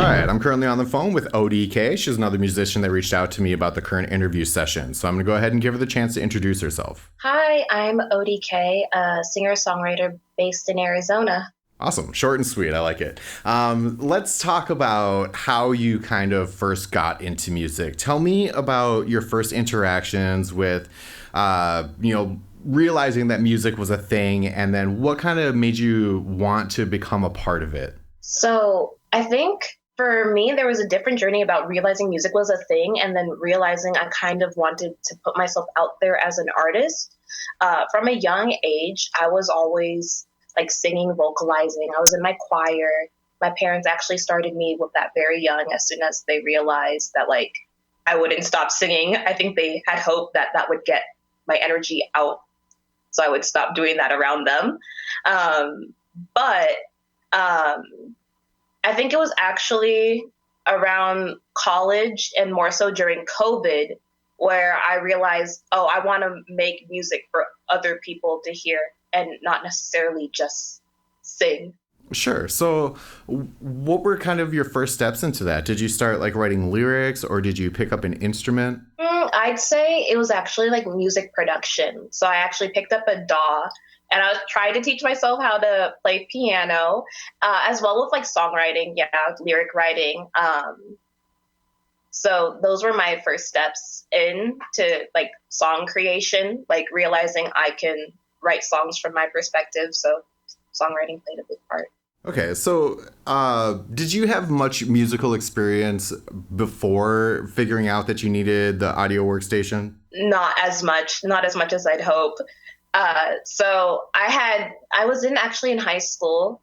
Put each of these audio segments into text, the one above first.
right, I'm currently on the phone with ODK. She's another musician that reached out to me about the current interview session. So I'm going to go ahead and give her the chance to introduce herself. Hi, I'm ODK, a singer-songwriter based in Arizona. Awesome. Short and sweet. I like it. Let's talk about how you kind of first got into music. Tell me about your first interactions with, realizing that music was a thing, and then what kind of made you want to become a part of it? So I think for me, there was a different journey about realizing music was a thing and then realizing I kind of wanted to put myself out there as an artist. From a young age, I was always like singing, vocalizing. I was in my choir. My parents actually started me with that very young as soon as they realized that like I wouldn't stop singing. I think they had hoped that that would get my energy out so I would stop doing that around them. But I think it was actually around college and more so during COVID where I realized, oh, I want to make music for other people to hear and not necessarily just sing. Sure. So, what were kind of your first steps into that? Did you start like writing lyrics, or did you pick up an instrument? I'd say it was actually like music production. So I actually picked up a DAW and I was trying to teach myself how to play piano, as well with like songwriting, yeah, lyric writing. So those were my first steps into like song creation, like realizing I can write songs from my perspective. So songwriting played a big part. Okay, so did you have much musical experience before figuring out that you needed the audio workstation? Not as much as I'd hope. So I was actually in high school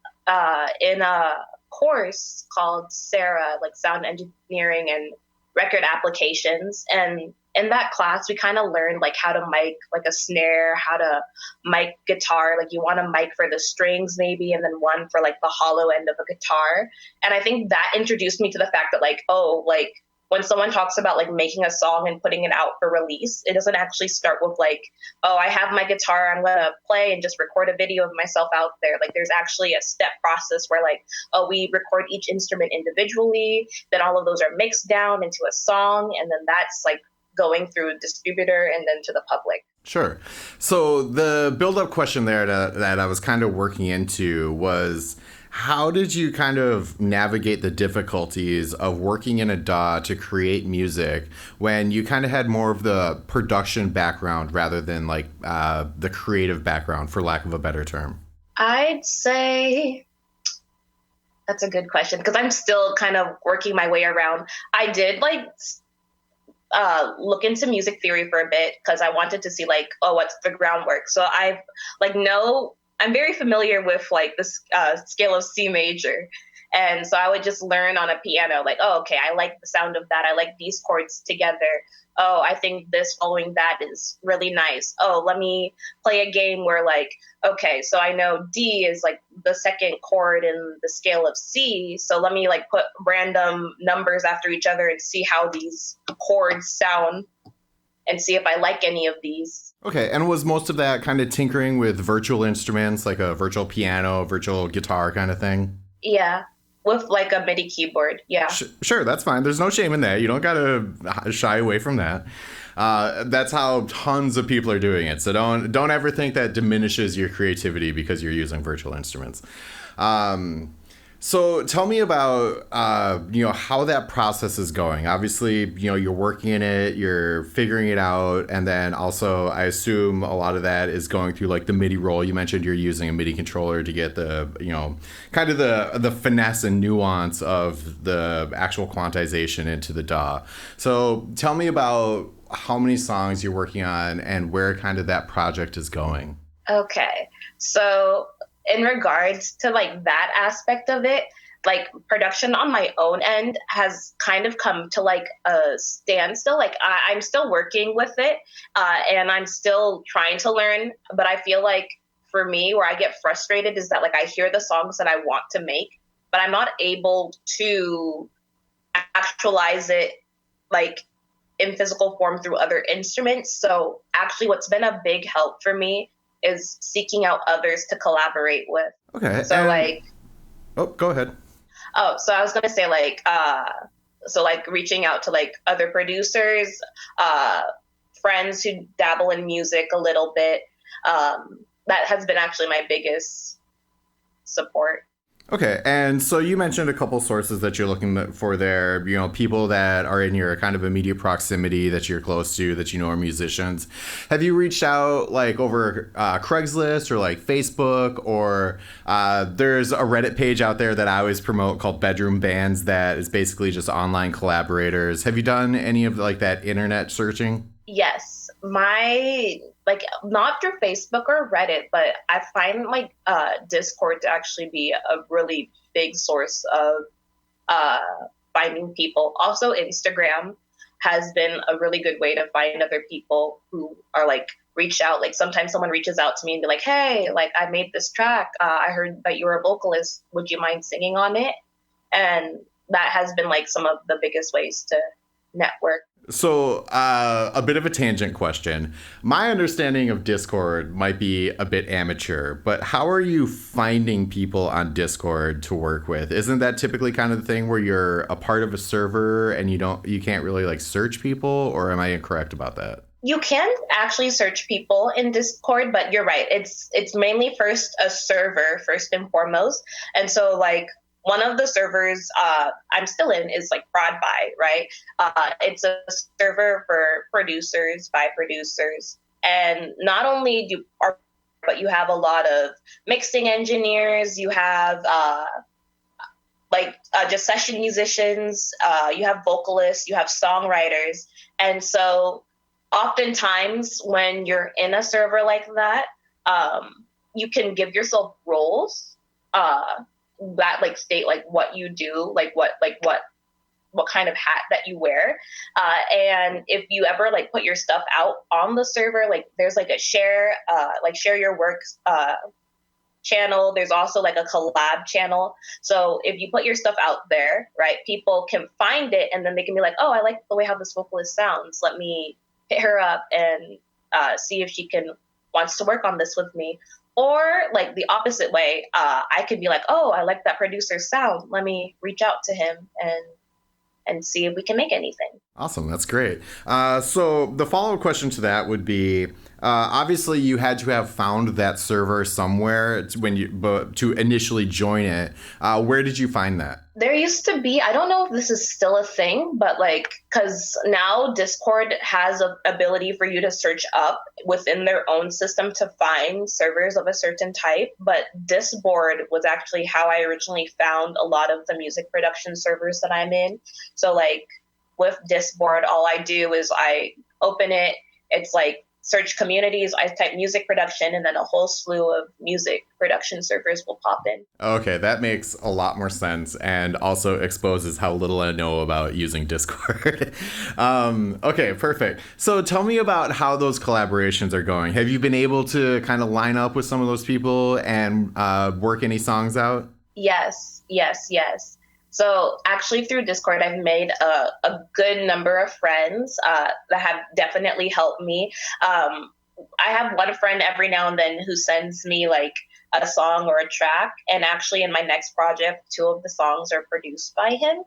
in a course called Sarah, like sound engineering and record applications. And in that class, we kind of learned like how to mic like a snare, how to mic guitar. Like you want a mic for the strings maybe, and then one for like the hollow end of a guitar. And I think that introduced me to the fact that like, oh, like when someone talks about like making a song and putting it out for release, it doesn't actually start with like, oh, I have my guitar, I'm gonna play and just record a video of myself out there. Like there's actually a step process where like, oh, we record each instrument individually, then all of those are mixed down into a song, and then that's like going through a distributor and then to the public. Sure. So the build-up question there that I was kind of working into was, how did you kind of navigate the difficulties of working in a DAW to create music when you kind of had more of the production background rather than like the creative background, for lack of a better term? I'd say that's a good question because I'm still kind of working my way around. I did like look into music theory for a bit because I wanted to see like, oh, what's the groundwork. So I'm very familiar with like the scale of C major. And so I would just learn on a piano, like, oh, okay, I like the sound of that. I like these chords together. Oh, I think this following that is really nice. Oh, let me play a game where like, okay, so I know D is like the second chord in the scale of C. So let me like put random numbers after each other and see how these chords sound and see if I like any of these. Okay, and was most of that kind of tinkering with virtual instruments, like a virtual piano, virtual guitar kind of thing? Yeah, with like a MIDI keyboard. Yeah. Sure, that's fine. There's no shame in that. You don't gotta shy away from that. That's how tons of people are doing it. So don't ever think that diminishes your creativity because you're using virtual instruments. So tell me about how that process is going. Obviously, you're working in it, you're figuring it out, and then also I assume a lot of that is going through like the MIDI roll. You mentioned you're using a MIDI controller to get the kind of the finesse and nuance of the actual quantization into the DAW. So tell me about how many songs you're working on and where kind of that project is going. Okay, so in regards to like that aspect of it, like production on my own end has kind of come to like a standstill. Like I'm still working with it and I'm still trying to learn. But I feel like for me, where I get frustrated is that like I hear the songs that I want to make, but I'm not able to actualize it like in physical form through other instruments. So actually what's been a big help for me is seeking out others to collaborate with. Okay. So like, oh, go ahead. Oh, so I was gonna say like so like reaching out to like other producers, uh friends who dabble in music a little bit. That has been actually my biggest support. Okay, and so you mentioned a couple sources that you're looking for there. You know, people that are in your kind of immediate proximity that you're close to, that you know are musicians. Have you reached out like over Craigslist or like Facebook, or there's a Reddit page out there that I always promote called Bedroom Bands that is basically just online collaborators. Have you done any of like that internet searching? Yes, my like not through Facebook or Reddit, but I find like Discord to actually be a really big source of uh finding people. Also, Instagram has been a really good way to find other people who are like reach out. Like sometimes someone reaches out to me and be like, "Hey, like I made this track. I heard that you're a vocalist. Would you mind singing on it?" And that has been like some of the biggest ways to network. So, a bit of a tangent question. My understanding of Discord might be a bit amateur, but how are you finding people on Discord to work with? Isn't that typically kind of the thing where you're a part of a server and you can't really like search people, or am I incorrect about that? You can actually search people in Discord, but you're right. It's mainly first a server first and foremost. And so like one of the servers I'm still in is like Prod by, right? It's a server for producers by producers. And not only do are but you have a lot of mixing engineers, you have just session musicians, you have vocalists, you have songwriters. And so oftentimes when you're in a server like that, you can give yourself roles that like state like what you do, what kind of hat that you wear. And if you ever like put your stuff out on the server, like there's like a share your works channel. There's also like a collab channel. So if you put your stuff out there, right, people can find it and then they can be like, oh, I like the way how this vocalist sounds. Let me hit her up and see if she can wants to work on this with me. Or like the opposite way, I could be like, oh, I like that producer's sound. Let me reach out to him and see if we can make anything. Awesome, that's great. So the follow-up question to that would be: obviously, you had to have found that server somewhere but to initially join it. Where did you find that? There used to be, I don't know if this is still a thing, but like, because now Discord has a ability for you to search up within their own system to find servers of a certain type. But Discord was actually how I originally found a lot of the music production servers that I'm in. So, like, with Discord, all I do is I open it. It's like search communities, I type music production, and then a whole slew of music production servers will pop in. Okay, that makes a lot more sense and also exposes how little I know about using Discord. Okay, perfect. So tell me about how those collaborations are going. Have you been able to kind of line up with some of those people and work any songs out? Yes, yes, yes. So actually, through Discord, I've made a good number of friends that have definitely helped me. I have one friend every now and then who sends me like a song or a track. And actually, in my next project, two of the songs are produced by him.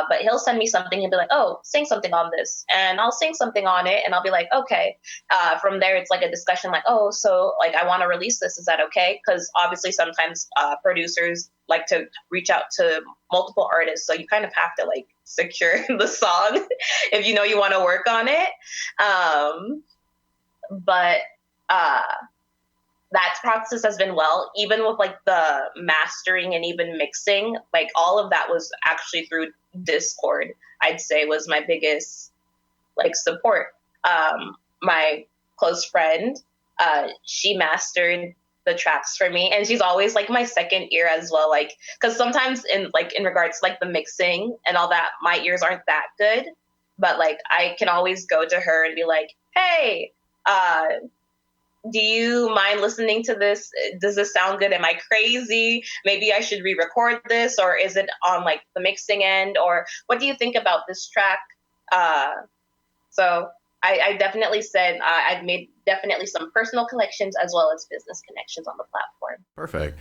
But he'll send me something and be like, oh, sing something on this. And I'll sing something on it. And I'll be like, okay. From there, it's like a discussion like, oh, so like I want to release this. Is that okay? Because obviously, sometimes producers like to reach out to multiple artists. So you kind of have to like secure the song if you know you want to work on it. But that process has been well, even with like the mastering and even mixing, like all of that was actually through Discord. I'd say was my biggest like support. My close friend, she mastered the tracks for me, and she's always like my second ear as well. Like, because sometimes in regards to like the mixing and all that, my ears aren't that good, but like I can always go to her and be like, hey. Do you mind listening to this? Does this sound good? Am I crazy? Maybe I should re-record this, or is it on like the mixing end? Or what do you think about this track? So I definitely said I've made definitely some personal connections as well as business connections on the platform. Perfect.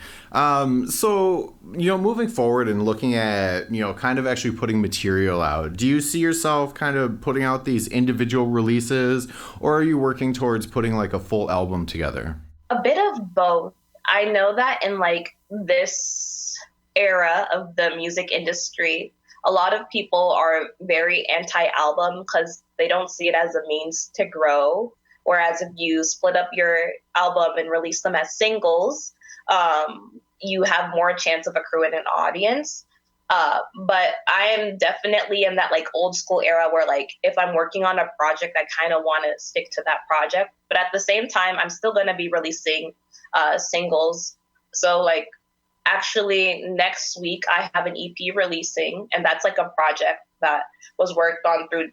So, moving forward and looking at, kind of actually putting material out, do you see yourself kind of putting out these individual releases, or are you working towards putting like a full album together? A bit of both. I know that in like this era of the music industry, a lot of people are very anti-album because they don't see it as a means to grow. Whereas if you split up your album and release them as singles, you have more chance of accruing an audience. But I am definitely in that like old school era where like if I'm working on a project, I kind of want to stick to that project. But at the same time, I'm still going to be releasing singles. So like actually next week I have an EP releasing, and that's like a project that was worked on through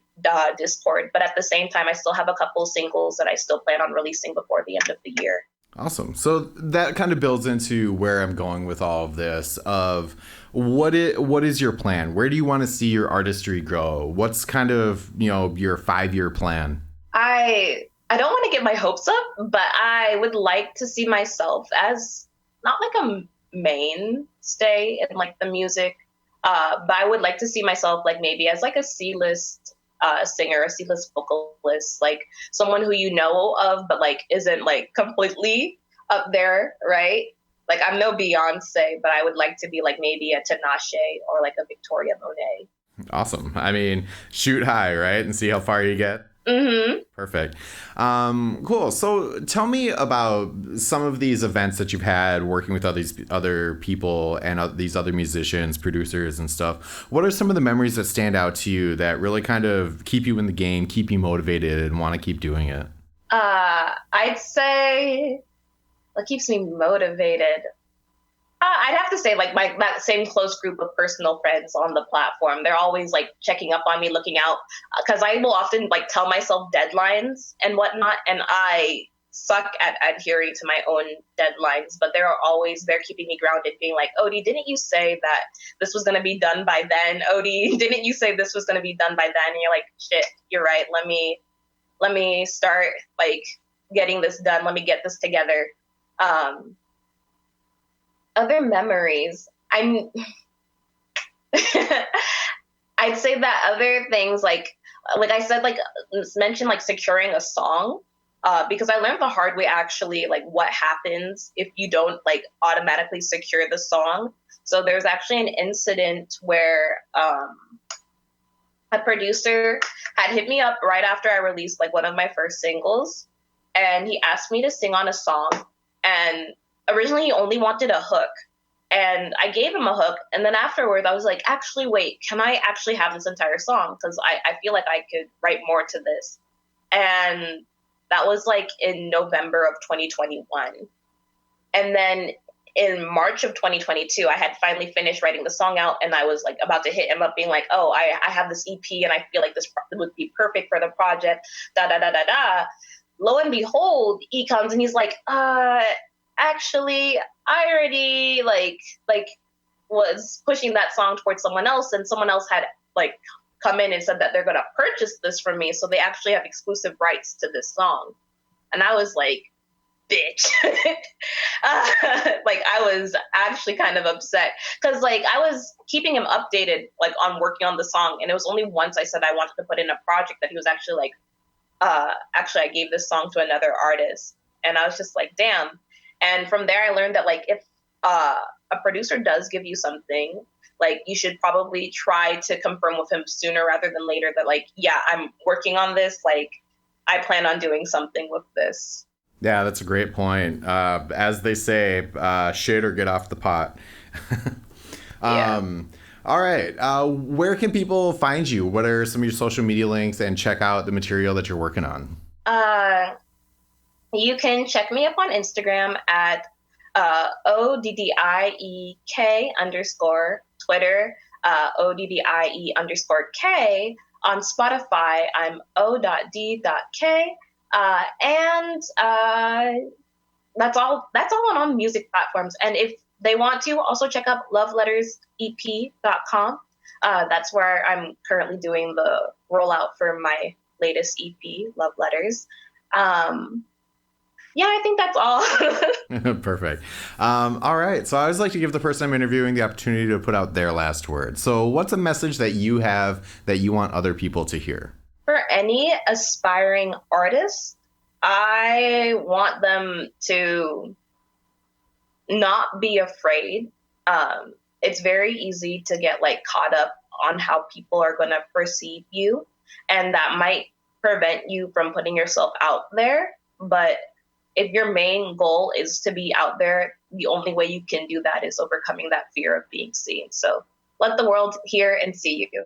Discord. But at the same time, I still have a couple singles that I still plan on releasing before the end of the year. Awesome. So that kind of builds into where I'm going with all of this of what is your plan? Where do you want to see your artistry grow? What's kind of, your 5-year plan? I don't want to get my hopes up, but I would like to see myself as not like a mainstay in like the music, but I would like to see myself like maybe as like a C-list singer, a C-list vocalist, like someone who you know of, but like isn't like completely up there, right? Like I'm no Beyonce, but I would like to be like maybe a Tinashe or like a Victoria Monet. Awesome. I mean, shoot high, right? And see how far you get. Mm-hmm. Perfect. Cool. So tell me about some of these events that you've had working with all these other people and these other musicians, producers, and stuff. What are some of the memories that stand out to you that really kind of keep you in the game, keep you motivated, and want to keep doing it? I'd say what keeps me motivated. I'd have to say like my that same close group of personal friends on the platform. They're always like checking up on me, looking out, because I will often like tell myself deadlines and whatnot, and I suck at adhering to my own deadlines. But they're keeping me grounded, being like, "Odie, didn't you say that this was going to be done by then? Odie, didn't you say this was going to be done by then?" And you're like, "Shit, you're right. Let me start like getting this done. Let me get this together." Um, Other memories, I'd say that other things like I said, like mentioned like securing a song, because I learned the hard way actually like what happens if you don't like automatically secure the song. So there's actually an incident where a producer had hit me up right after I released like one of my first singles, and he asked me to sing on a song. And originally he only wanted a hook, and I gave him a hook. And then afterwards I was like, actually, wait, can I actually have this entire song? Because I feel like I could write more to this. And that was like in November of 2021. And then in March of 2022, I had finally finished writing the song out, and I was like about to hit him up being like, oh, I have this EP and I feel like this would be perfect for the project, da da da da da. Lo and behold, he comes and he's like, actually, I already like was pushing that song towards someone else, and someone else had like come in and said that they're gonna purchase this from me, so they actually have exclusive rights to this song. And I was like, bitch. Like I was actually kind of upset because like I was keeping him updated like on working on the song, and it was only once I said I wanted to put in a project that he was actually like, actually I gave this song to another artist. And I was just like, damn. And from there I learned that like if a producer does give you something, like you should probably try to confirm with him sooner rather than later that like, yeah, I'm working on this, like I plan on doing something with this. Yeah, that's a great point. As they say, shit or get off the pot. Yeah. All right. Where can people find you? What are some of your social media links and check out the material that you're working on? You can check me up on Instagram at ODDIEK underscore, Twitter, ODDIE_K. On Spotify, I'm O.D.K. And that's all. That's all on music platforms. And if they want to, also check out lovelettersep.com. That's where I'm currently doing the rollout for my latest EP, Love Letters. Um, yeah, I think that's all. Perfect. All right. So I always like to give the person I'm interviewing the opportunity to put out their last word. So what's a message that you have that you want other people to hear? For any aspiring artists, I want them to not be afraid. It's very easy to get like caught up on how people are going to perceive you, and that might prevent you from putting yourself out there. But if your main goal is to be out there, the only way you can do that is overcoming that fear of being seen. So let the world hear and see you.